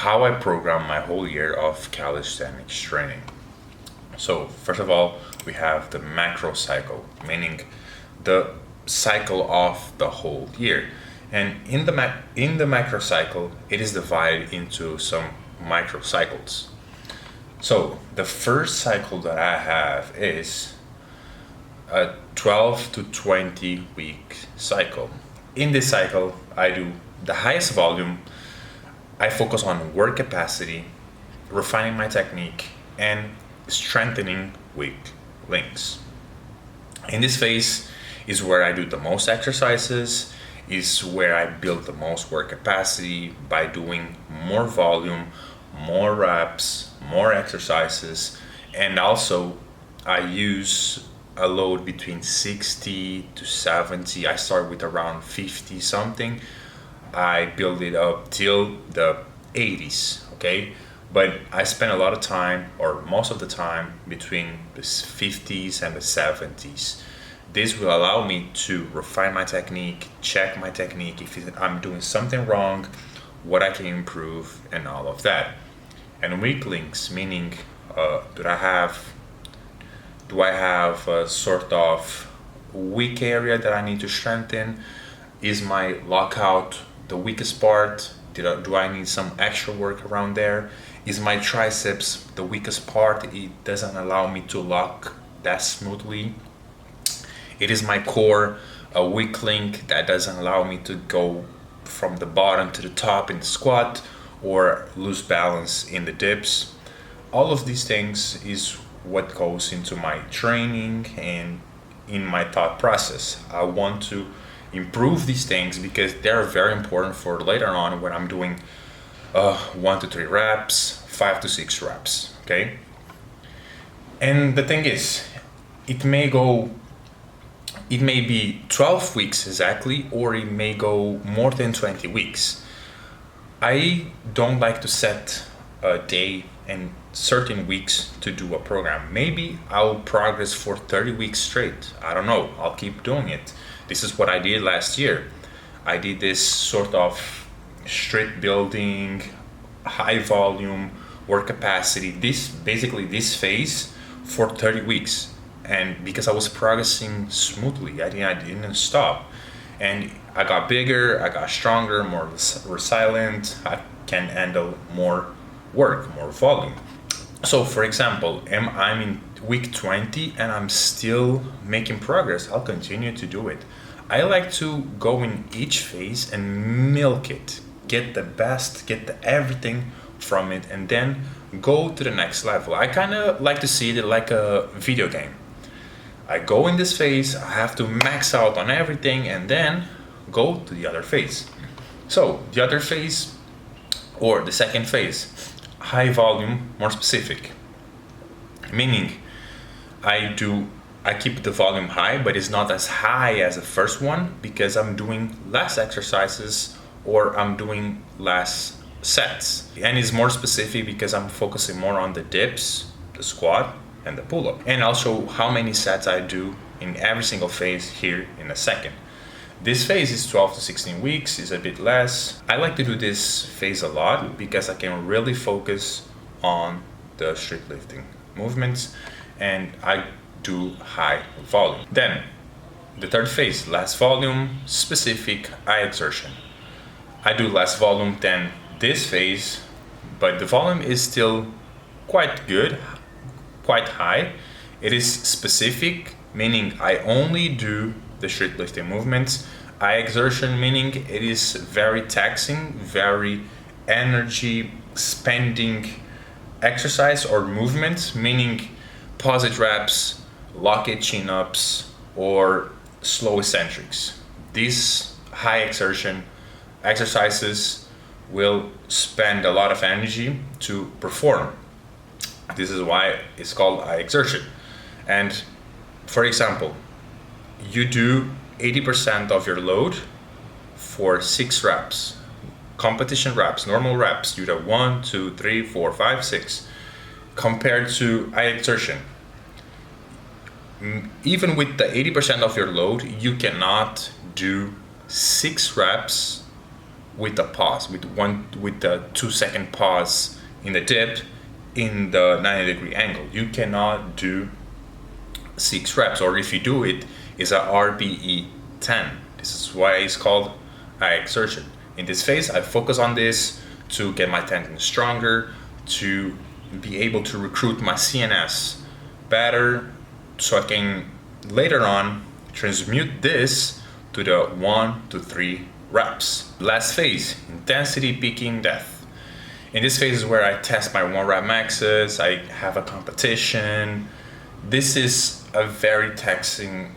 how I program my whole year of calisthenics training. So first of all, we have the macro cycle, meaning the cycle of the whole year. And in the macro cycle, it is divided into some micro cycles. So the first cycle that I have is a 12 to 20 week cycle. In this cycle, I do the highest volume. I focus on work capacity, refining my technique, and strengthening weak links. In this phase is where I do the most exercises, is where I build the most work capacity by doing more volume, more reps, more exercises, and also I use a load between 60 to 70. I start with around 50 something. I build it up till the 80s, okay? But I spend a lot of time, or most of the time, between the 50s and the 70s. This will allow me to refine my technique, check my technique, if I'm doing something wrong, what I can improve, and all of that. And weak links, meaning do I have a sort of weak area that I need to strengthen? Is my lockout the weakest part? Do I need some extra work around there? Is my triceps the weakest part? It doesn't allow me to lock that smoothly. It is my core, a weak link that doesn't allow me to go from the bottom to the top in the squat or lose balance in the dips. All of these things is what goes into my training and in my thought process. I want to improve these things because they're very important for later on when I'm doing 1 to 3 reps, 5 to 6 reps, okay? And the thing is, it may be 12 weeks exactly, or it may go more than 20 weeks. I don't like to set a day and certain weeks to do a program. Maybe I'll progress for 30 weeks straight. I don't know. I'll keep doing it. This is what I did last year. I did this sort of street building, high volume, work capacity, this phase for 30 weeks. And because I was progressing smoothly, I didn't stop. And I got bigger, I got stronger, more resilient, I can handle more work, more volume. So for example, I'm in week 20 and I'm still making progress, I'll continue to do it. I like to go in each phase and milk it, get the best, get everything from it, and then go to the next level. I kind of like to see it like a video game. I go in this phase, I have to max out on everything, and then go to the other phase. So the other phase, or the second phase, high volume, more specific. Meaning, I keep the volume high, but it's not as high as the first one because I'm doing less exercises or I'm doing less sets. And it's more specific because I'm focusing more on the dips, the squat, and the pull-up. And I'll show how many sets I do in every single phase here in a second. This phase is 12 to 16 weeks, is a bit less. I like to do this phase a lot because I can really focus on the street lifting movements and I do high volume. Then the third phase, less volume, specific high exertion. I do less volume than this phase, but the volume is still quite good, quite high. It is specific, meaning I only do the street lifting movements. High exertion, meaning it is very taxing, very energy spending exercise or movement, meaning pause reps, lock it chin ups, or slow eccentrics. These high exertion exercises will spend a lot of energy to perform. This is why it's called high exertion. And for example, you do 80% of your load for 6 reps. Competition reps, normal reps, you do 1, 2, 3, 4, 5, 6. Compared to high exertion, even with the 80% of your load, you cannot do 6 reps with a pause, with the 2 second pause in the dip in the 90-degree angle. You cannot do 6 reps, or if you do it, it's a RBE 10. This is why it's called high exertion. In this phase, I focus on this to get my tendons stronger, to be able to recruit my CNS better, so I can later on transmute this to the 1 to 3 reps. Last phase, intensity peaking depth. In this phase is where I test my 1 rep maxes, I have a competition. This is a very taxing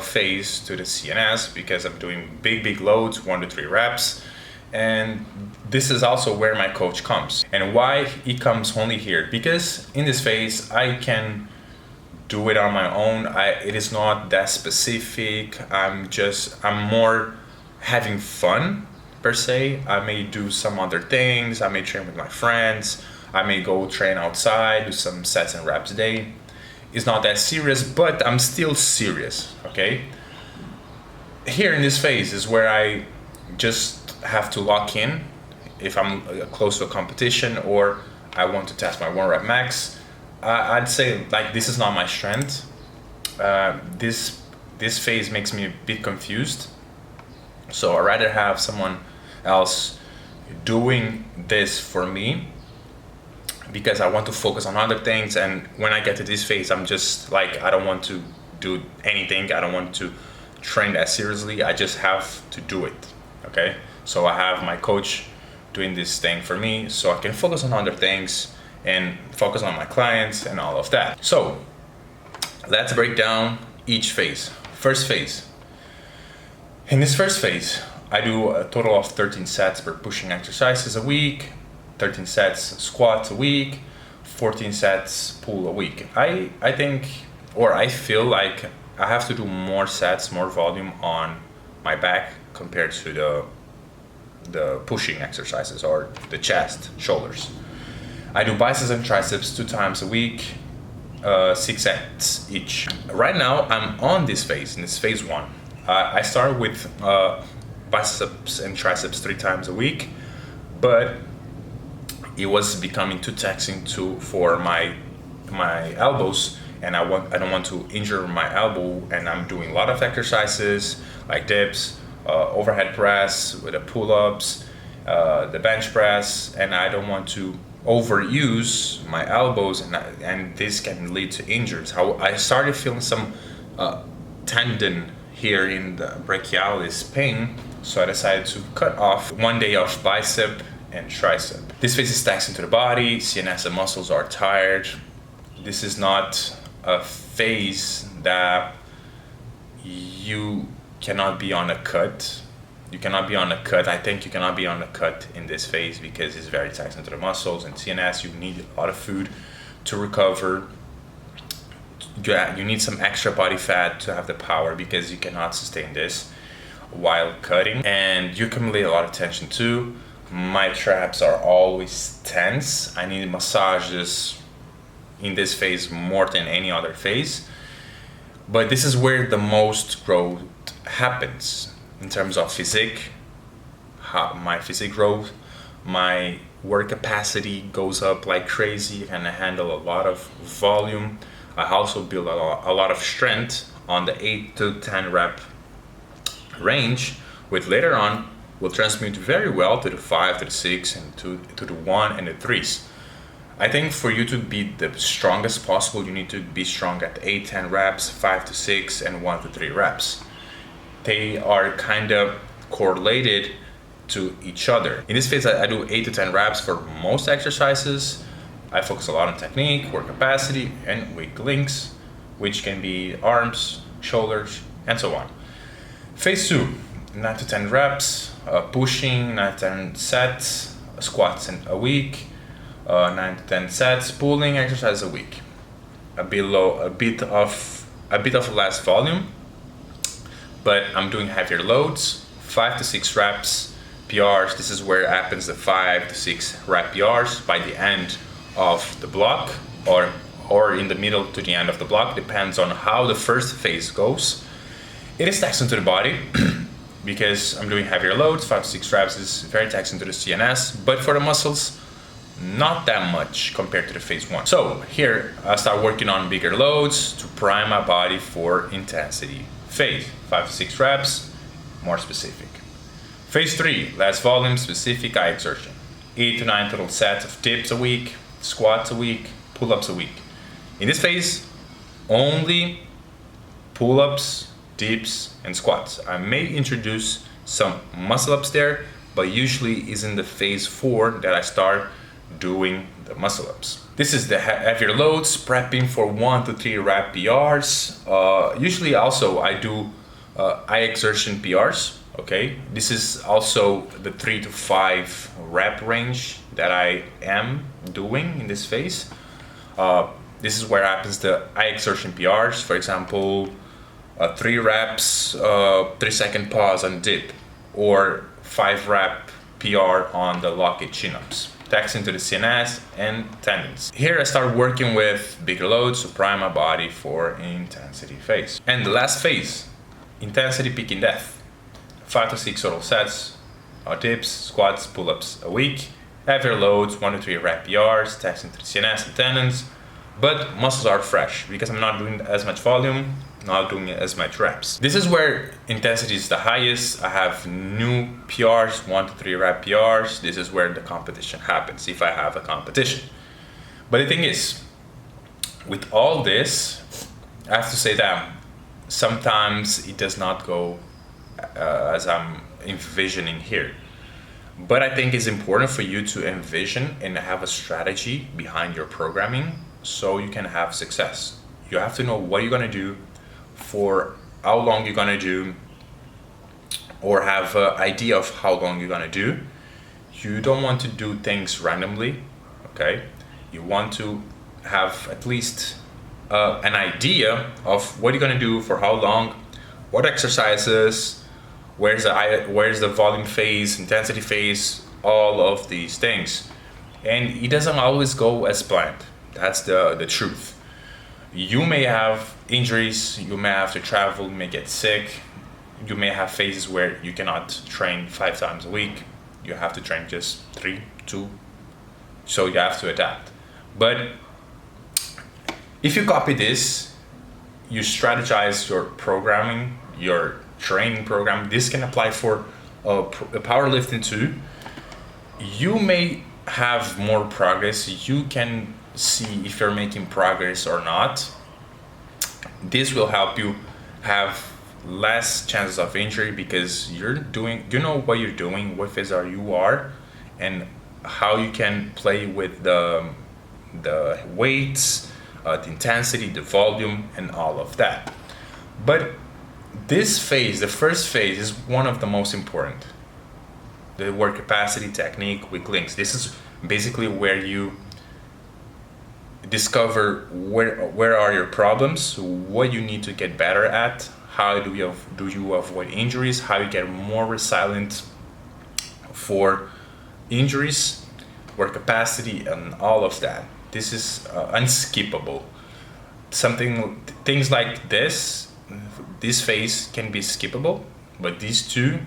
phase to the CNS because I'm doing big loads, 1 to 3 reps. And this is also where my coach comes. And why he comes only here? Because in this phase, I can do it on my own. It is not that specific. I'm more having fun per se. I may do some other things. I may train with my friends. I may go train outside, do some sets and reps a day. It's not that serious, but I'm still serious, okay? Here in this phase is where I just have to lock in if I'm close to a competition or I want to test my 1 rep max. I'd say like this is not my strength. This phase makes me a bit confused. So I'd rather have someone else doing this for me because I want to focus on other things. And when I get to this phase, I'm just like, I don't want to do anything. I don't want to train that seriously. I just have to do it, okay? So I have my coach doing this thing for me so I can focus on other things and focus on my clients and all of that. So let's break down each phase. First phase. In this first phase, I do a total of 13 sets per pushing exercises a week, 13 sets squats a week, 14 sets pull a week. I think, or I feel like I have to do more sets, more volume on my back compared to the pushing exercises or the chest, shoulders. I do biceps and triceps 2 times a week, 6 sets each. Right now, I'm on this phase, in this phase 1. I started with biceps and triceps 3 times a week, but it was becoming too taxing for my elbows, and I don't want to injure my elbow, and I'm doing a lot of exercises like dips, overhead press with the pull-ups, the bench press, and I don't want to overuse my elbows, and this can lead to injuries. I started feeling some tendon here in the brachialis pain, so I decided to cut off 1 day of bicep and tricep. This phase is taxing to the body, CNS and muscles are tired. This is not a phase that you cannot be on a cut. You cannot be on a cut. I think you cannot be on a cut in this phase because it's very taxing to the muscles and CNS. You need a lot of food to recover. You need some extra body fat to have the power because you cannot sustain this while cutting. And you accumulate a lot of tension too. My traps are always tense. I need massages in this phase more than any other phase. But this is where the most growth happens in terms of physique. My physique growth, my work capacity goes up like crazy, and I handle a lot of volume. I also build a lot of strength on the 8 to 10 rep range, which later on will transmute very well to the 5, to the 6, and to the 1 and the 3s. I think for you to be the strongest possible, you need to be strong at 8, 10 reps, 5 to 6, and 1 to 3 reps. They are kind of correlated to each other. In this phase, I do 8 to 10 reps for most exercises. I focus a lot on technique, work capacity, and weak links, which can be arms, shoulders, and so on. Phase 2, 9 to 10 reps, pushing, 9 to 10 sets, squats in a week, 9 to 10 sets, pulling exercise a week. A bit of less volume, but I'm doing heavier loads, 5 to 6 reps, PRs. This is where it happens, the 5 to 6 rep PRs by the end of the block, or in the middle to the end of the block, depends on how the first phase goes. It is taxing to the body. because I'm doing heavier loads. 5 to 6 reps is very taxing to the CNS, but for the muscles, not that much compared to the phase 1. So here I start working on bigger loads to prime my body for intensity phase. 5 to 6 reps, more specific. Phase 3, less volume, specific eye exertion. 8 to 9 total sets of dips a week, squats a week, pull-ups a week. In this phase, only pull-ups, dips, and squats. I may introduce some muscle-ups there, but usually is in the phase 4 that I start doing the muscle-ups. This is the heavier loads, prepping for 1 to 3 rep PRs. Usually also I do eye exertion PRs. Okay, this is also the 3 to 5 rep range that I am doing in this phase. This is where happens the eye exertion PRs. For example, 3 reps, 3-second pause on dip, or 5 rep PR on the locked chin-ups, taxing to the CNS and tendons. Here I start working with bigger loads to prime my body for intensity phase. And the last phase, intensity peak in death. 5 to 6 total sets, dips, squats, pull-ups a week, heavier loads, 1 to 3 rep PRs, taxing to the CNS and tendons, but muscles are fresh because I'm not doing as much volume, not doing as much reps. This is where intensity is the highest. I have new PRs, 1 to 3 rep PRs. This is where the competition happens, if I have a competition. But the thing is, with all this, I have to say that sometimes it does not go as I'm envisioning here. But I think it's important for you to envision and have a strategy behind your programming so you can have success. You have to know what you're gonna do, for how long you're gonna do, or have an idea of how long you're gonna do. You don't want to do things randomly, okay? You want to have at least an idea of what you're gonna do for how long, what exercises, where's the volume phase, intensity phase, all of these things. And it doesn't always go as planned. That's the truth. You may have injuries, you may have to travel, you may get sick, you may have phases where you cannot train 5 times a week. You have to train just 3, 2, so you have to adapt. But if you copy this, you strategize your programming, your training program. This can apply for powerlifting too. You may have more progress. You can see if you're making progress or not. This will help you have less chances of injury because you know what you're doing, what phase you are, and how you can play with the weights, the intensity, the volume, and all of that. But this phase, the first phase, is one of the most important. The work capacity, technique, weak links. This is basically where you discover where are your problems, what you need to get better at, how do you avoid injuries, how you get more resilient for injuries, work capacity, and all of that. This is unskippable. Things like this phase can be skippable, but these two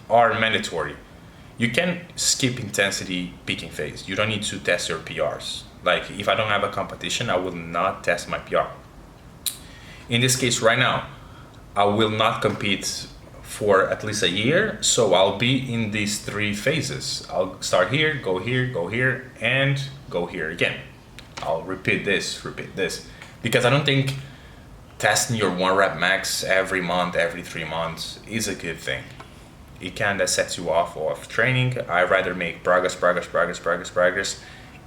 are mandatory. You can skip intensity peaking phase. You don't need to test your PRs. Like if I don't have a competition, I will not test my PR. In this case right now, I will not compete for at least a year, so I'll be in these 3 phases. I'll start here, go here, and go here again. I'll repeat this, because I don't think testing your 1 rep max every month, every 3 months is a good thing. It kind of sets you off of training. I'd rather make progress,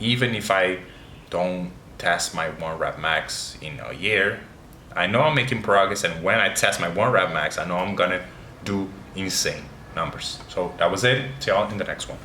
even if I don't test my 1 rep max in a year. I know I'm making progress, and when I test my 1 rep max, I know I'm gonna do insane numbers. So that was it. See y'all in the next one.